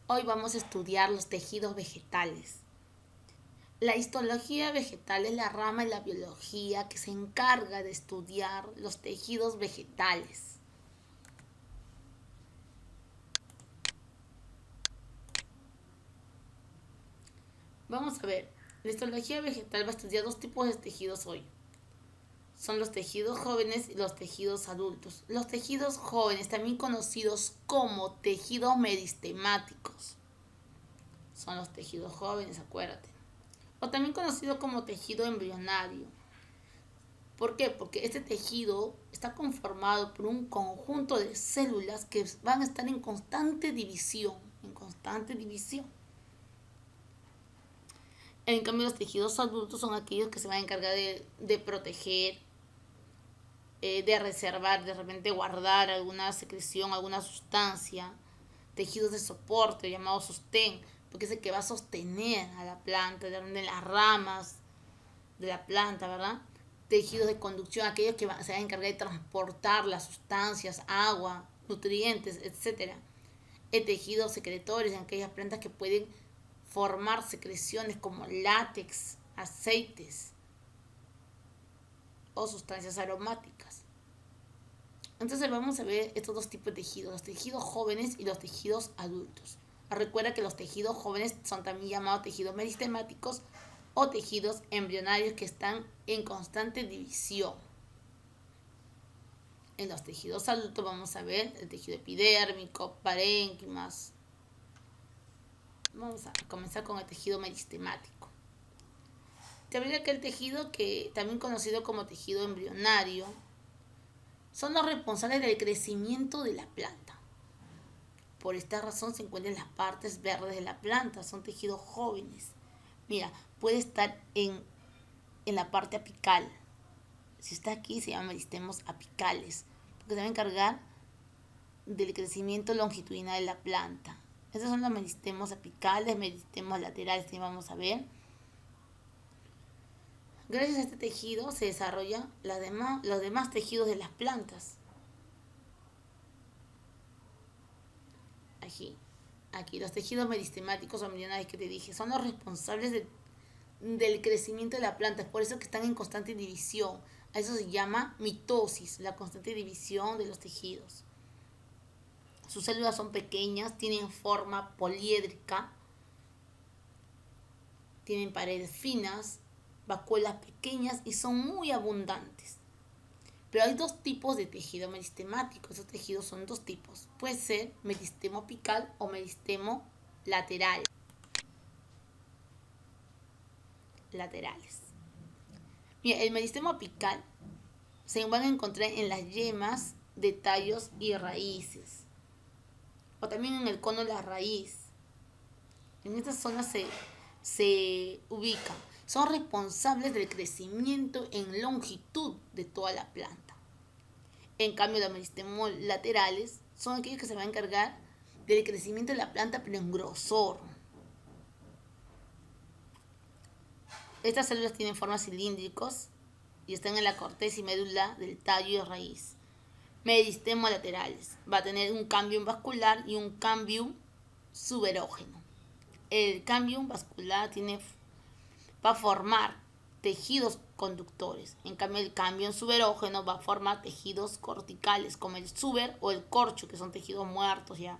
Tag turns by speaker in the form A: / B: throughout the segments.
A: Hoy vamos a estudiar los tejidos vegetales. La histología vegetal es la rama de la biología que se encarga de estudiar los tejidos vegetales. Vamos a ver, la histología vegetal va a estudiar dos tipos de tejidos hoy. Son los tejidos jóvenes y los tejidos adultos. Los tejidos jóvenes, también conocidos como tejidos meristemáticos, son los tejidos jóvenes, acuérdate. O también conocido como tejido embrionario. ¿Por qué? Porque este tejido está conformado por un conjunto de células que van a estar en constante división, En cambio, los tejidos adultos son aquellos que se van a encargar de proteger, de reservar, de repente guardar alguna secreción, alguna sustancia. Tejidos de soporte, llamados sostén, porque es el que va a sostener a la planta, de las ramas de la planta, ¿verdad? Tejidos de conducción, aquellos que se van a encargar de transportar las sustancias, agua, nutrientes, etcétera. El tejido secretores, en aquellas plantas que pueden formar secreciones como látex, aceites o sustancias aromáticas. Entonces vamos a ver estos dos tipos de tejidos, los tejidos jóvenes y los tejidos adultos. Recuerda que los tejidos jóvenes son también llamados tejidos meristemáticos o tejidos embrionarios que están en constante división. En los tejidos adultos vamos a ver el tejido epidérmico, parénquimas. Vamos a comenzar con el tejido meristemático. Te habría que el tejido, que también conocido como tejido embrionario, son los responsables del crecimiento de la planta. Por esta razón se encuentran en las partes verdes de la planta, son tejidos jóvenes. Mira, puede estar en la parte apical. Si está aquí se llama meristemos apicales, porque se va a encargar del crecimiento longitudinal de la planta. Estos son los meristemos apicales, meristemos laterales que vamos a ver. Gracias a este tejido se desarrollan los demás tejidos de las plantas. Aquí los tejidos meristemáticos o embrionarios que te dije son los responsables del crecimiento de la planta, es por eso que están en constante división. A eso se llama mitosis, la constante división de los tejidos. Sus células son pequeñas, tienen forma poliédrica, tienen paredes finas, vacuolas pequeñas y son muy abundantes. Pero hay dos tipos de tejido meristemático. Esos tejidos son dos tipos. Puede ser meristemo apical o meristemo laterales. Mira, el meristemo apical se van a encontrar en las yemas de tallos y raíces, o también en el cono de la raíz. En esta zona se ubican. Son responsables del crecimiento en longitud de toda la planta. En cambio, los meristemos laterales son aquellos que se van a encargar del crecimiento de la planta, pero en grosor. Estas células tienen formas cilíndricos y están en la corteza y médula del tallo y raíz. Meristemos laterales. Va a tener un cambium vascular y un cambium suberógeno. El cambium vascular va a formar tejidos conductores. En cambio, el cambium suberógeno va a formar tejidos corticales, como el suber o el corcho, que son tejidos muertos ya.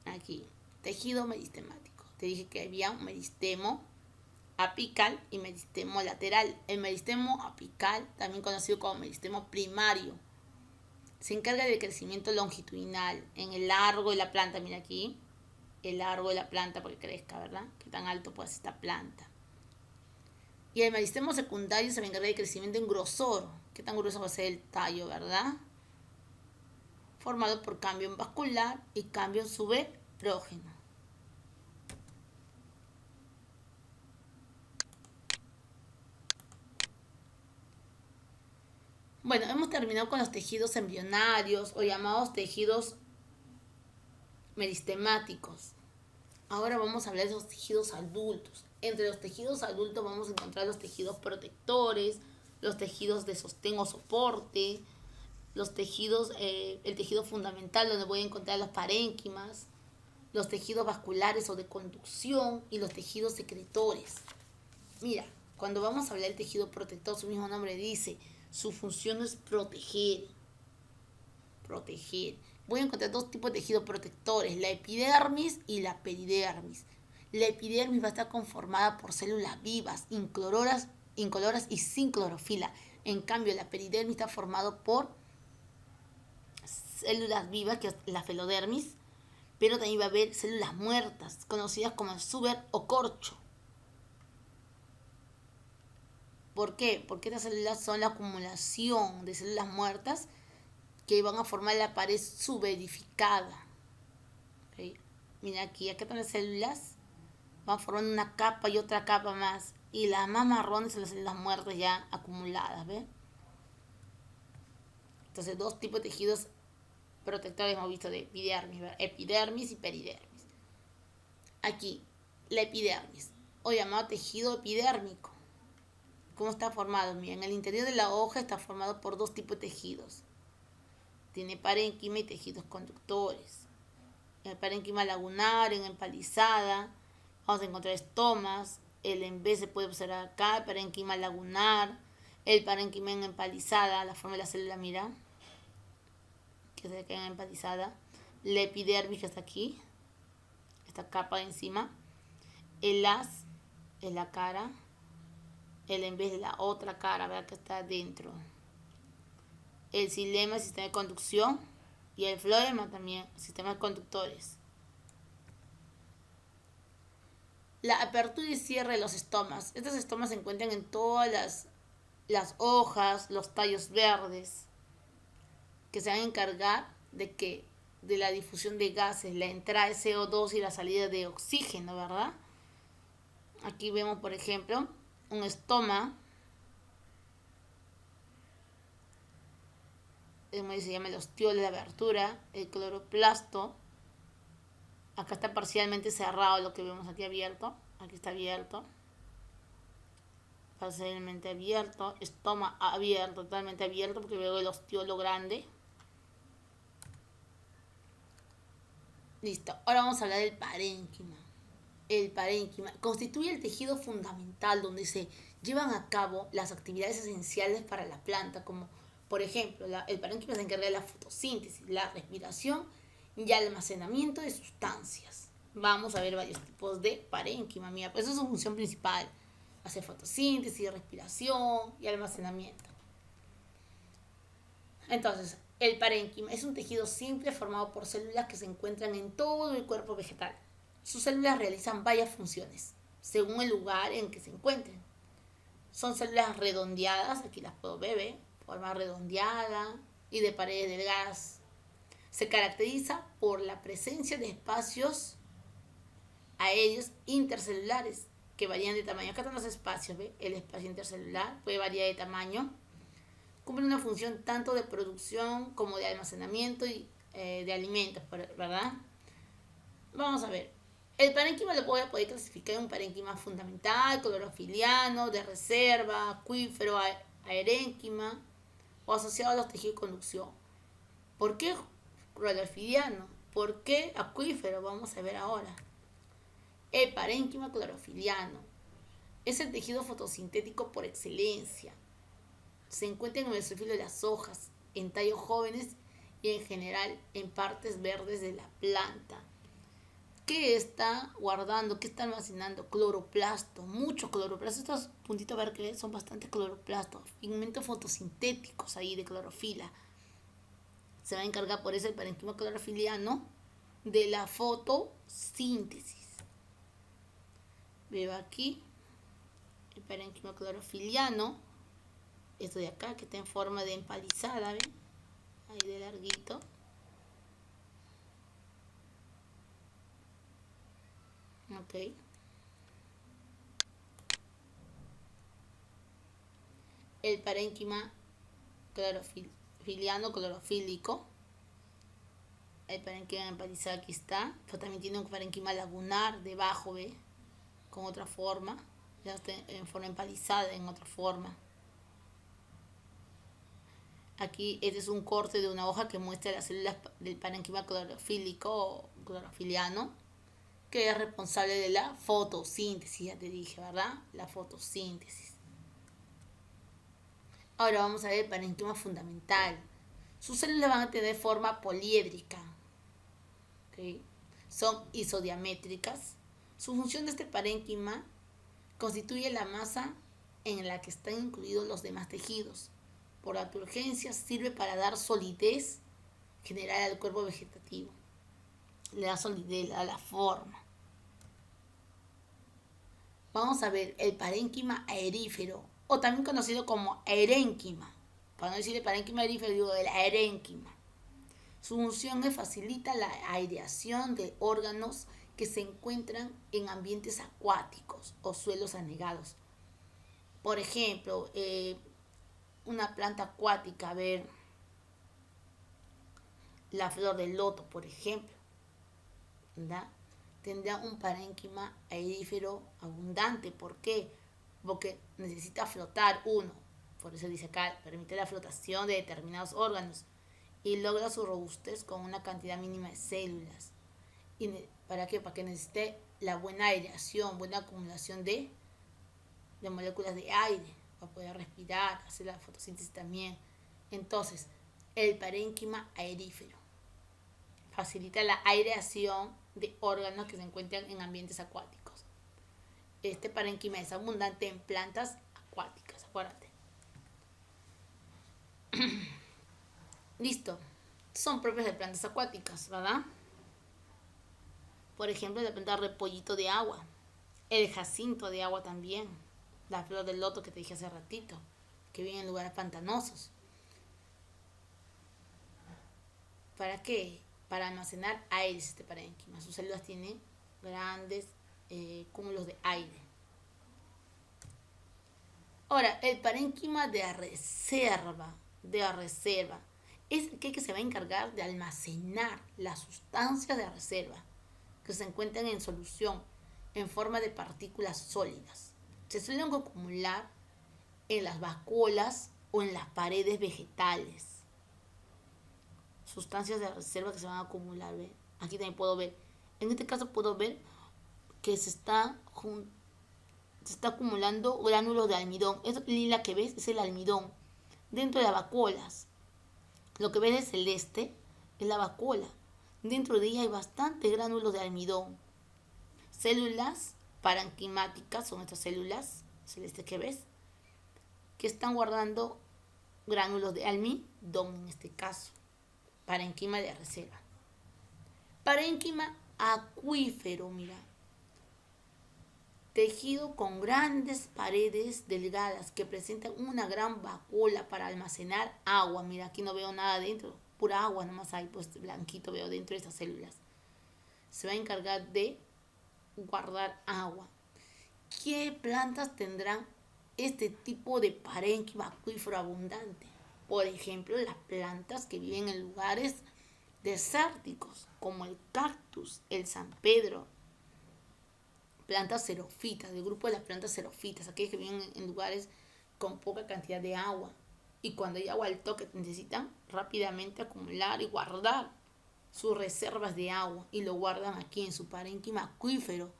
A: Aquí, tejido meristemático. Te dije que había un meristemo apical y meristemo lateral. El meristemo apical, también conocido como meristemo primario, se encarga del crecimiento longitudinal en el largo de la planta. Mira aquí, el largo de la planta para que crezca, ¿verdad? Qué tan alto puede ser esta planta. Y el meristemo secundario se va a encargar del crecimiento en grosor. Qué tan grueso va a ser el tallo, ¿verdad? Formado por cambio vascular y cambio suberógeno. Bueno, hemos terminado con los tejidos embrionarios o llamados tejidos meristemáticos. Ahora vamos a hablar de los tejidos adultos. Entre los tejidos adultos vamos a encontrar los tejidos protectores, los tejidos de sostén o soporte, los tejidos, el tejido fundamental donde voy a encontrar los parénquimas, los tejidos vasculares o de conducción y los tejidos secretores. Mira, cuando vamos a hablar del tejido protector, su mismo nombre dice, su función es proteger. Proteger. Voy a encontrar dos tipos de tejidos protectores, la epidermis y la peridermis. La epidermis va a estar conformada por células vivas, incoloras y sin clorofila. En cambio, la peridermis está formada por células vivas, que es la felodermis, pero también va a haber células muertas, conocidas como el suber o corcho. ¿Por qué? Porque estas células son la acumulación de células muertas que van a formar la pared subedificada. ¿Okay? Mira aquí están las células, van formando una capa y otra capa más. Y las más marrones son las células muertas ya acumuladas, ¿ves? Entonces, dos tipos de tejidos protectores hemos visto de epidermis, ¿verdad? Epidermis y peridermis. Aquí, la epidermis, o llamado tejido epidérmico. ¿Cómo está formado? Mira, en el interior de la hoja está formado por dos tipos de tejidos. Tiene parénquima y tejidos conductores. El parénquima lagunar, en empalizada, vamos a encontrar estomas. El en B se puede observar acá, el parénquima lagunar, el parénquima en empalizada, la forma de la célula, mira, que se queda en empalizada. La epidermis que está aquí, esta capa de encima. El as es la cara, el en vez de la otra cara, ¿verdad? Que está dentro. El xilema, el sistema de conducción, y el floema también, sistema de conductores. La apertura y cierre de los estomas. Estos estomas se encuentran en todas las hojas, los tallos verdes, que se van a encargar de la difusión de gases, la entrada de CO2 y la salida de oxígeno, ¿verdad? Aquí vemos, por ejemplo, un estoma, se llama el ostiolo de abertura, el cloroplasto. Acá está parcialmente cerrado lo que vemos aquí abierto. Aquí está abierto. Parcialmente abierto. Estoma abierto, totalmente abierto, porque veo el ostiolo grande. Listo. Ahora vamos a hablar del parénquima. El parénquima constituye el tejido fundamental donde se llevan a cabo las actividades esenciales para la planta, como por ejemplo, el parénquima se encarga de la fotosíntesis, la respiración y almacenamiento de sustancias. Vamos a ver varios tipos de parénquima, mira, pues eso es su función principal, hacer fotosíntesis, respiración y almacenamiento. Entonces, el parénquima es un tejido simple formado por células que se encuentran en todo el cuerpo vegetal. Sus células realizan varias funciones, según el lugar en que se encuentren. Son células redondeadas, aquí las puedo ver, forma redondeada y de paredes delgadas. Se caracteriza por la presencia de espacios aéreos intercelulares que varían de tamaño. Acá están los espacios, ¿ve? El espacio intercelular puede variar de tamaño. Cumple una función tanto de producción como de almacenamiento y de alimentos, ¿verdad? Vamos a ver. El parénquima lo voy a poder clasificar en un parénquima fundamental, clorofiliano, de reserva, acuífero, aerénquima o asociado a los tejidos de conducción. ¿Por qué clorofiliano? ¿Por qué acuífero? Vamos a ver ahora. El parénquima clorofiliano es el tejido fotosintético por excelencia. Se encuentra en el mesófilo de las hojas, en tallos jóvenes y en general en partes verdes de la planta. ¿Qué está guardando? ¿Qué está almacenando? Cloroplasto, mucho cloroplasto. Estos puntitos verdes son bastante cloroplastos, pigmentos fotosintéticos ahí de clorofila. Se va a encargar por eso el parénquima clorofiliano de la fotosíntesis. Veo aquí el parénquima clorofiliano, esto de acá que está en forma de empalizada, ¿ven? Ahí de larguito. Ok. El parénquima clorofiliano clorofílico El parénquima empalizado aquí está, pero también tiene un parénquima lagunar debajo, ¿ve? Con otra forma, ya está en forma empalizada, en otra forma. Aquí este es un corte de una hoja que muestra las células del parénquima clorofílico o clorofiliano, que es responsable de la fotosíntesis, ya te dije, ¿verdad? La fotosíntesis. Ahora vamos a ver el parénquima fundamental. Sus células van a tener forma poliédrica, ¿okay? Son isodiamétricas. Su función de este parénquima constituye la masa en la que están incluidos los demás tejidos. Por la turgencia sirve para dar solidez general al cuerpo vegetativo. Le da solidez, le da la forma. Vamos a ver el parénquima aerífero, o también conocido como erénquima. Para no decir el parénquima aerífero, digo el erénquima. Su función es facilitar la aireación de órganos que se encuentran en ambientes acuáticos o suelos anegados. Por ejemplo, una planta acuática, a ver, la flor del loto, por ejemplo, ¿verdad? Tendrá un parénquima aerífero abundante. ¿Por qué? Porque necesita flotar uno. Por eso dice acá, permite la flotación de determinados órganos y logra su robustez con una cantidad mínima de células. ¿Y para qué? Para que necesite la buena aireación, buena acumulación de moléculas de aire, para poder respirar, hacer la fotosíntesis también. Entonces, el parénquima aerífero facilita la aireación de órganos que se encuentran en ambientes acuáticos. Este parénquima es abundante en plantas acuáticas, acuérdate. Listo. Son propios de plantas acuáticas, ¿verdad? Por ejemplo, la planta repollito de agua, el jacinto de agua también, la flor del loto que te dije hace ratito, que vive en lugares pantanosos. ¿Para qué? Para almacenar aire este parénquima. Sus células tienen grandes cúmulos de aire. Ahora, el parénquima de reserva, es aquel que se va a encargar de almacenar las sustancias de reserva que se encuentran en solución en forma de partículas sólidas. Se suelen acumular en las vacuolas o en las paredes vegetales. Sustancias de reserva que se van a acumular, ¿ve? Aquí también puedo ver. En este caso puedo ver que se está acumulando gránulos de almidón. Esa lila que ves es el almidón dentro de las vacuolas. Lo que ves de celeste es la vacuola. Dentro de ella hay bastantes gránulos de almidón. Células parenquimáticas son estas células celestes que ves, que están guardando gránulos de almidón en este caso. Parénquima de reserva. Parénquima acuífero, mira. Tejido con grandes paredes delgadas que presentan una gran vacuola para almacenar agua. Mira, aquí no veo nada dentro, pura agua nomás hay, pues blanquito veo dentro de estas células. Se va a encargar de guardar agua. ¿Qué plantas tendrán este tipo de parénquima acuífero abundante? Por ejemplo, las plantas que viven en lugares desérticos, como el cactus, el San Pedro. Plantas xerófitas, del grupo de las plantas xerófitas, aquellas que viven en lugares con poca cantidad de agua. Y cuando hay agua al toque necesitan rápidamente acumular y guardar sus reservas de agua. Y lo guardan aquí en su parénquima acuífero,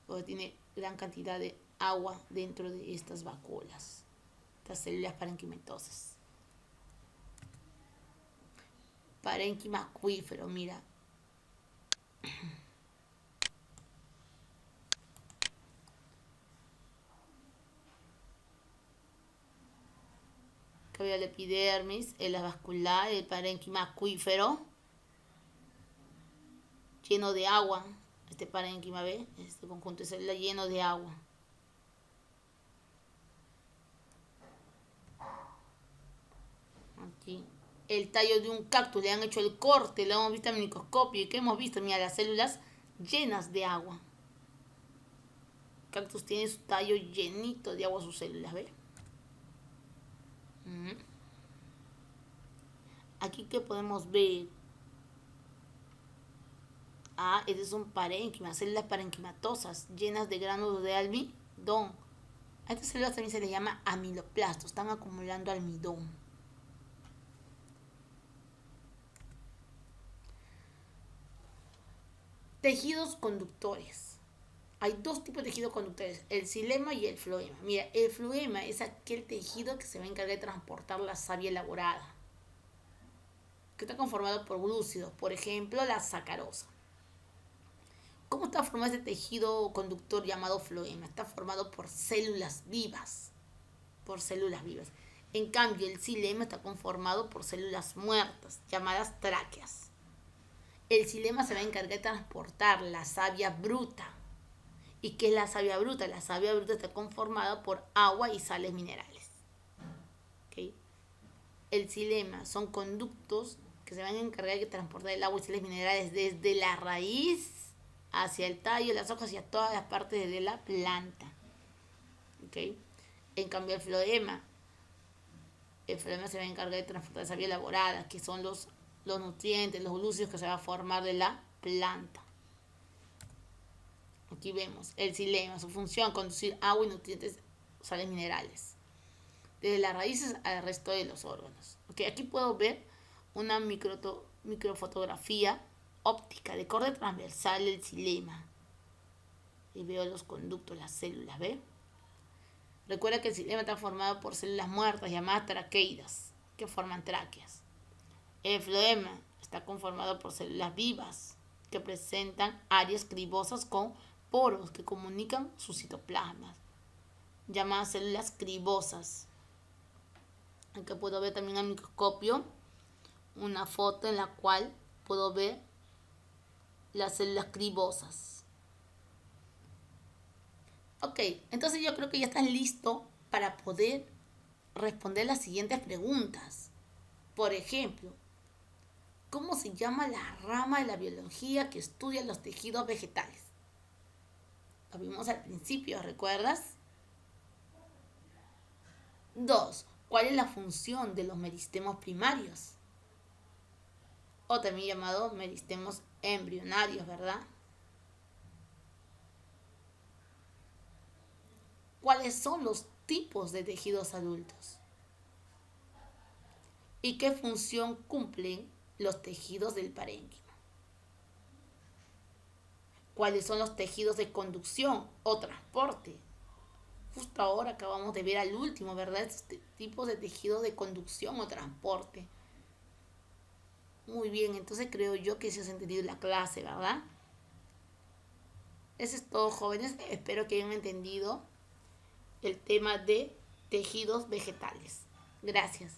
A: porque tiene gran cantidad de agua dentro de estas vacuolas, estas células parenquimatosas. Parénquima acuífero, mira. Cabello de epidermis, el vascular, el parénquima acuífero, lleno de agua. Este parénquima, ¿ve? Este conjunto de células lleno de agua. Aquí. El tallo de un cactus, le han hecho el corte, lo hemos visto en el microscopio. ¿Y qué hemos visto? Mira, las células llenas de agua. El cactus tiene su tallo llenito de agua, sus células, ¿ve? Aquí que podemos ver Ah, este es un parénquima, células parenquimatosas llenas de gránulos de almidón. A estas células también se les llama amiloplastos, están acumulando almidón. Tejidos conductores. Hay dos tipos de tejidos conductores, el xilema y el floema. Mira, el floema es aquel tejido que se va a encargar de transportar la savia elaborada, que está conformado por glúcidos, por ejemplo, la sacarosa. ¿Cómo está formado este tejido conductor llamado floema? Está formado por células vivas, En cambio, el xilema está conformado por células muertas, llamadas tráqueas. El xilema se va a encargar de transportar la savia bruta. ¿Y qué es la savia bruta? La savia bruta está conformada por agua y sales minerales. ¿Okay? El xilema son conductos que se van a encargar de transportar el agua y sales minerales desde la raíz hacia el tallo, las hojas y a todas las partes de la planta. ¿Okay? En cambio, el floema se va a encargar de transportar savia elaborada, que son los nutrientes, los glúcidos que se va a formar de la planta. Aquí vemos el xilema, su función, conducir agua y nutrientes, sales minerales, desde las raíces al resto de los órganos. Okay, aquí puedo ver una microfotografía óptica de corte transversal del xilema. Y veo los conductos, las células, ¿ve? Recuerda que el xilema está formado por células muertas llamadas traqueidas, que forman tráqueas. El floema está conformado por células vivas, que presentan áreas cribosas con poros que comunican sus citoplasmas, llamadas células cribosas. Aquí puedo ver también al microscopio una foto en la cual puedo ver las células cribosas. Ok, entonces yo creo que ya estás listo para poder responder las siguientes preguntas. Por ejemplo, ¿cómo se llama la rama de la biología que estudia los tejidos vegetales? Lo vimos al principio, ¿recuerdas? 2. ¿Cuál es la función de los meristemos primarios? O también llamados meristemos embrionarios, ¿verdad? ¿Cuáles son los tipos de tejidos adultos? ¿Y qué función cumplen los tejidos del parénquima? ¿Cuáles son los tejidos de conducción o transporte? Justo ahora acabamos de ver al último, ¿verdad? Estos tipos de tejidos de conducción o transporte. Muy bien, entonces creo yo que se has entendido la clase, ¿verdad? Eso es todo, jóvenes. Espero que hayan entendido el tema de tejidos vegetales. Gracias.